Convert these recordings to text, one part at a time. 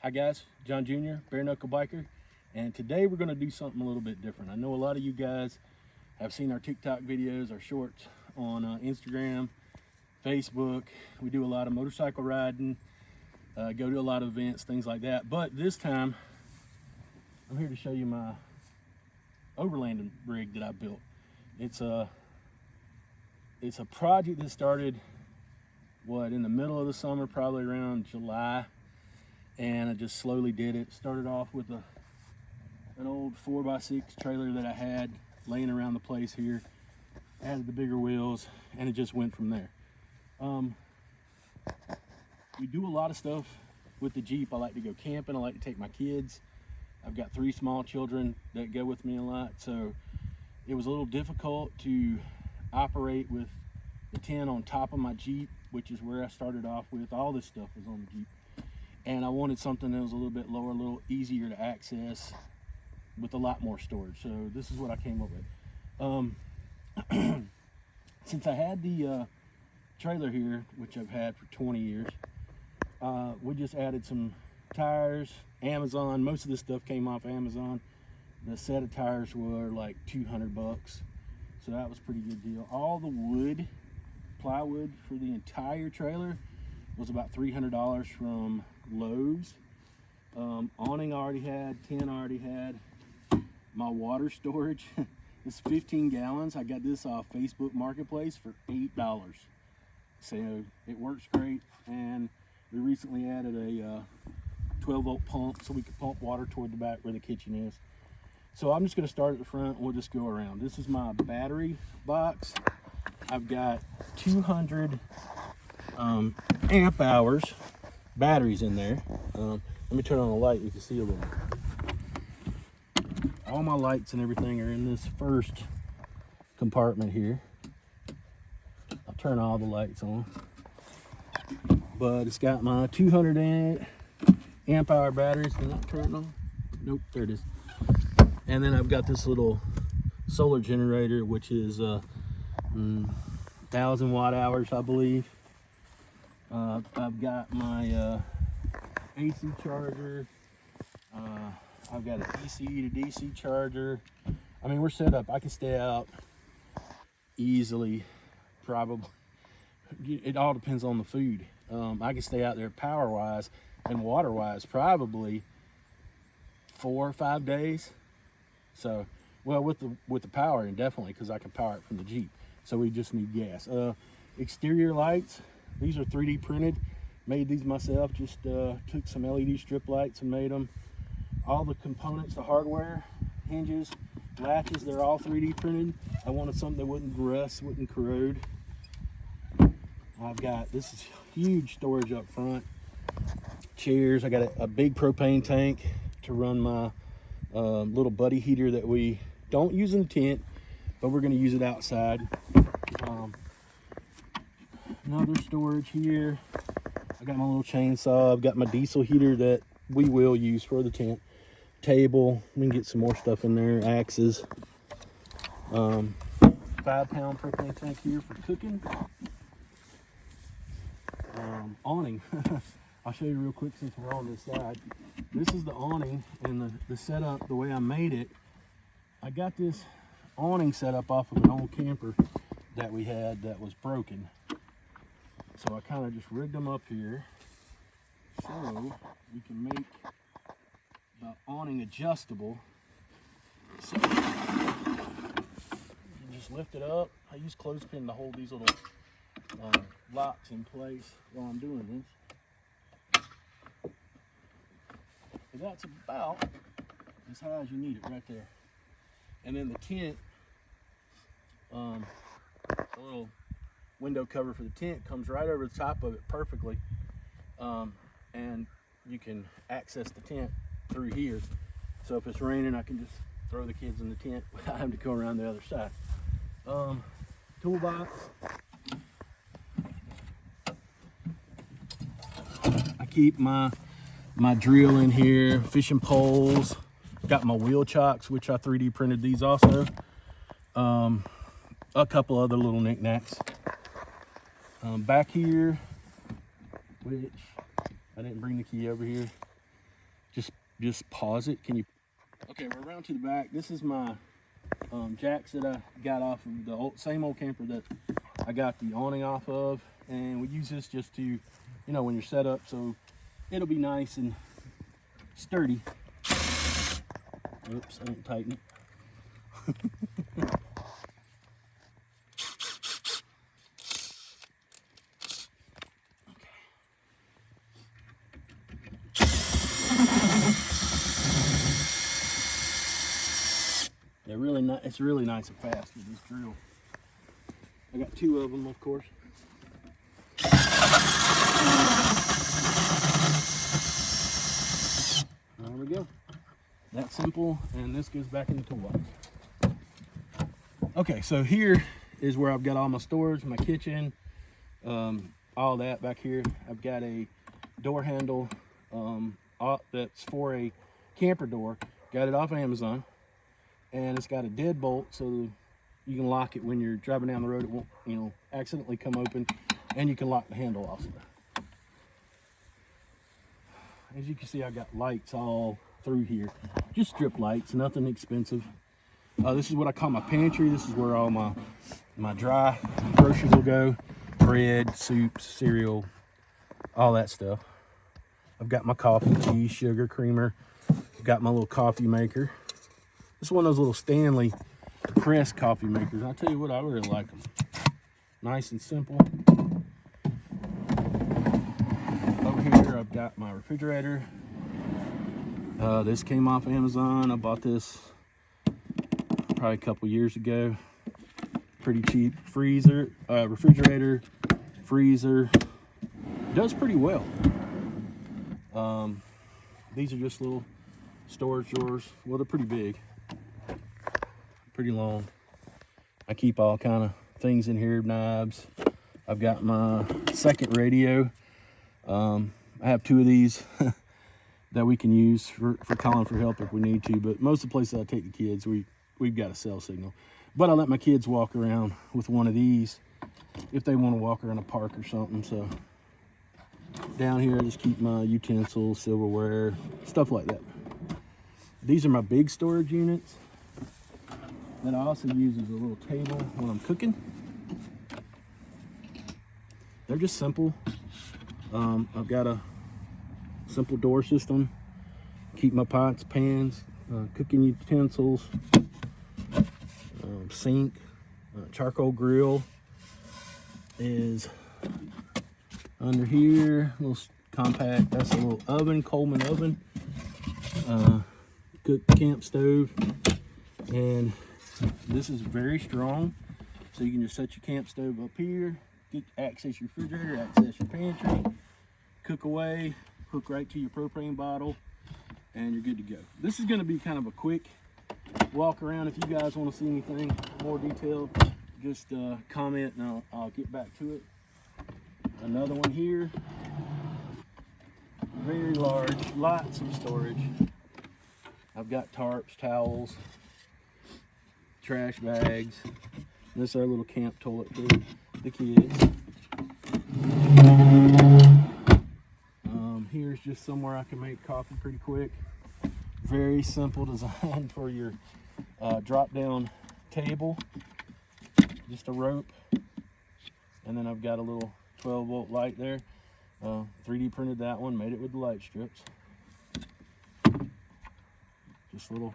Hi guys, John Jr., Bare Knuckle Biker, and today we're going to do something a little bit different. I know a lot of you guys have seen our TikTok videos, our shorts on Instagram, Facebook. We do a lot of motorcycle riding, go to a lot of events, things like that. But this time, I'm here to show you my Overlanding rig that I built. It's a project that started, in the middle of the summer, probably around July. And I just slowly did it. Started off with an old 4x6 trailer that I had laying around the place here. Added the bigger wheels, and it just went from there. We do a lot of stuff with the Jeep. I like to go camping. I like to take my kids. I've got 3 small children that go with me a lot, so it was a little difficult to operate with the tent on top of my Jeep, which is where I started off with. All this stuff was on the Jeep. And I wanted something that was a little bit lower, a little easier to access with a lot more storage. So this is what I came up with. Since I had the trailer here, which I've had for 20 years, we just added some tires, Amazon. Most of this stuff came off Amazon. The set of tires were like $200, so that was a pretty good deal. All the wood, plywood for the entire trailer was about $300 from Lowe's. Awning I already had, tent I already had. My water storage is 15 gallons. I got this off Facebook Marketplace for $8. So it works great, and we recently added a 12-volt pump so we could pump water toward the back where the kitchen is. So I'm just going to start at the front and we'll just go around. This is my battery box. I've got 200 amp hours batteries in there. Let me turn on the light, you can see a little. All my lights and everything are in this first compartment here. I'll turn all the lights on, but it's got my 200 amp hour batteries. Did I turn it on? Nope, there it is. And then I've got this little solar generator, which is 1,000 watt hours, I believe. I've got my AC charger. I've got a DC to DC charger. I mean, we're set up. I can stay out easily, probably. It all depends on the food. I can stay out there power-wise and water-wise probably 4 or 5 days. So, well, with the power, and definitely because I can power it from the Jeep. So we just need gas. Exterior lights. These are 3D printed. Made these myself. Just took some LED strip lights and made them. All the components, the hardware, hinges, latches, they're all 3D printed. I wanted something that wouldn't rust, wouldn't corrode. I've got, this is huge storage up front. Chairs. I got a big propane tank to run my little buddy heater that we don't use in the tent, but we're going to use it outside. Another storage here. I got my little chainsaw. I've got my diesel heater that we will use for the tent. Table. We can get some more stuff in there. Axes. 5-pound propane tank here for cooking. Awning. I'll show you real quick since we're on this side. This is the awning, and the setup, the way I made it. I got this awning set up off of an old camper that we had that was broken. So I kind of just rigged them up here so we can make the awning adjustable. So you just lift it up. I use clothespin to hold these little locks in place while I'm doing this. So that's about as high as you need it right there. And then the tent, the little window cover for the tent comes right over the top of it perfectly, and you can access the tent through here. So if it's raining, I can just throw the kids in the tent without having to go around the other side. Toolbox. I keep my drill in here, fishing poles. Got my wheel chocks, which I 3D printed these also. A couple other little knickknacks. Back here, which I didn't bring the key over here. just pause it. Can you? Okay, we're around to the back. This is my jacks that I got off of the same old camper that I got the awning off of, and we use this just to, you know, when you're set up, so it'll be nice and sturdy. Oops, I didn't tighten it. They're really nice. It's really nice and fast with this drill. I got 2 of them, of course. There we go. That simple, and this goes back in the toolbox. Okay, so here is where I've got all my storage, my kitchen, all that back here. I've got a door handle that's for a camper door. Got it off Amazon, and it's got a deadbolt so you can lock it when you're driving down the road. It won't, you know, accidentally come open, and you can lock the handle also. As you can see, I got lights all through here, just strip lights, nothing expensive. This is what I call my pantry. This is where all my dry groceries will go: bread, soups, cereal, all that stuff. I've got my coffee, cheese, sugar, creamer. I've got my little coffee maker. This is one of those little Stanley press coffee makers. I tell you what, I really like them. Nice and simple. Over here, I've got my refrigerator. This came off Amazon. I bought this probably a couple years ago. Pretty cheap. Freezer, refrigerator, freezer. Does pretty well. These are just little storage drawers. Well, they're pretty big, pretty long. I keep all kind of things in here, knives. I've got my second radio. I have 2 of these that we can use for calling for help if we need to, but most of the places I take the kids, we've got a cell signal. But I let my kids walk around with one of these if they want to walk around a park or something. So down here, I just keep my utensils, silverware, stuff like that. These are my big storage units that I also use as a little table when I'm cooking. They're just simple. I've got a simple door system. Keep my pots, pans, cooking utensils, sink, charcoal grill is under here. A little compact. That's a little oven, Coleman oven. Cook camp stove, and this is very strong. So you can just set your camp stove up here, access your refrigerator, access your pantry, cook away, hook right to your propane bottle, and you're good to go. This is going to be kind of a quick walk around. If you guys want to see anything more detailed, just comment and I'll get back to it. Another one here, very large, lots of storage. I've got tarps, towels, trash bags. This is our little camp toilet for the kids. Here's just somewhere I can make coffee pretty quick. Very simple design for your drop down table. Just a rope. And then I've got a little 12-volt light there. 3D printed that one, made it with the light strips. Just little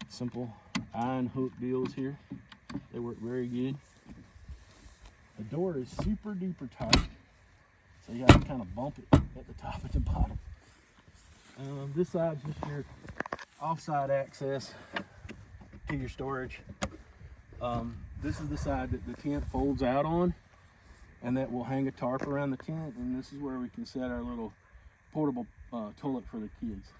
simple iron hook deals here. They work very good. The door is super duper tight, so you have to kind of bump it at the top and the bottom. This side's just your offside access to your storage. This is the side that the tent folds out on, and that will hang a tarp around the tent, and this is where we can set our little portable toilet for the kids.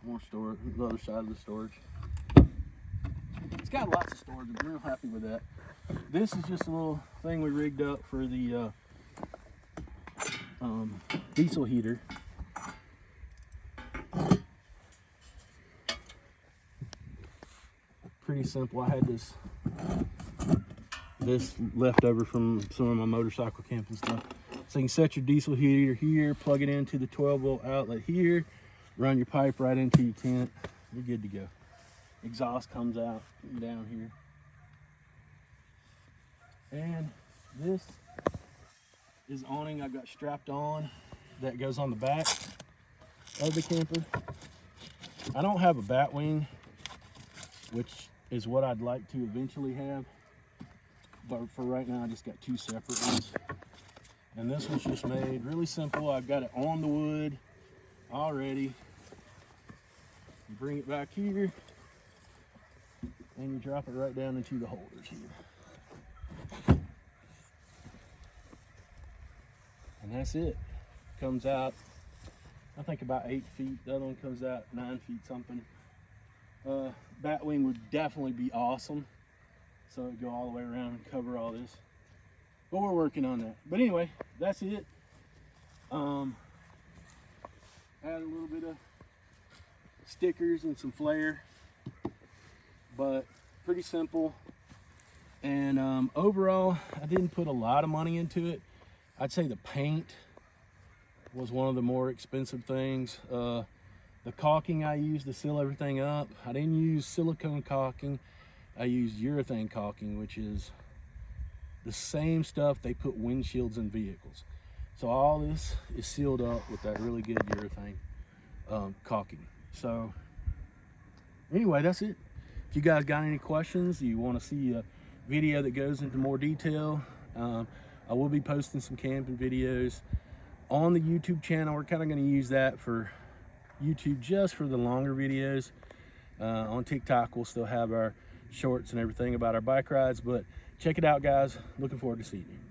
More storage, the other side of the storage. It's got lots of storage. I'm real happy with that. This is just a little thing we rigged up for the diesel heater. Pretty simple. I had this this left over from some of my motorcycle camping stuff. So you can set your diesel heater here, plug it into the 12-volt outlet here, run your pipe right into your tent. You're good to go. Exhaust comes out down here. And this is awning I've got strapped on that goes on the back of the camper. I don't have a bat wing, which is what I'd like to eventually have. But for right now, I just got 2 separate ones. And this one's just made really simple. I've got it on the wood already. You bring it back here and you drop it right down into the holders here. And that's it. Comes out, I think about 8 feet. The other one comes out 9 feet something. Batwing would definitely be awesome. So it'd go all the way around and cover all this. But we're working on that. But anyway, that's it. Add a little bit of stickers and some flair. But pretty simple. And overall, I didn't put a lot of money into it. I'd say the paint was one of the more expensive things. The caulking I used to seal everything up, I didn't use silicone caulking. I used urethane caulking, which is the same stuff they put windshields in vehicles. So all this is sealed up with that really good urethane caulking. So anyway, that's it. If you guys got any questions, you want to see a video that goes into more detail, I will be posting some camping videos on the YouTube channel. We're kind of going to use that for YouTube just for the longer videos. On TikTok, we'll still have our shorts and everything about our bike rides, but check it out, guys. Looking forward to seeing you.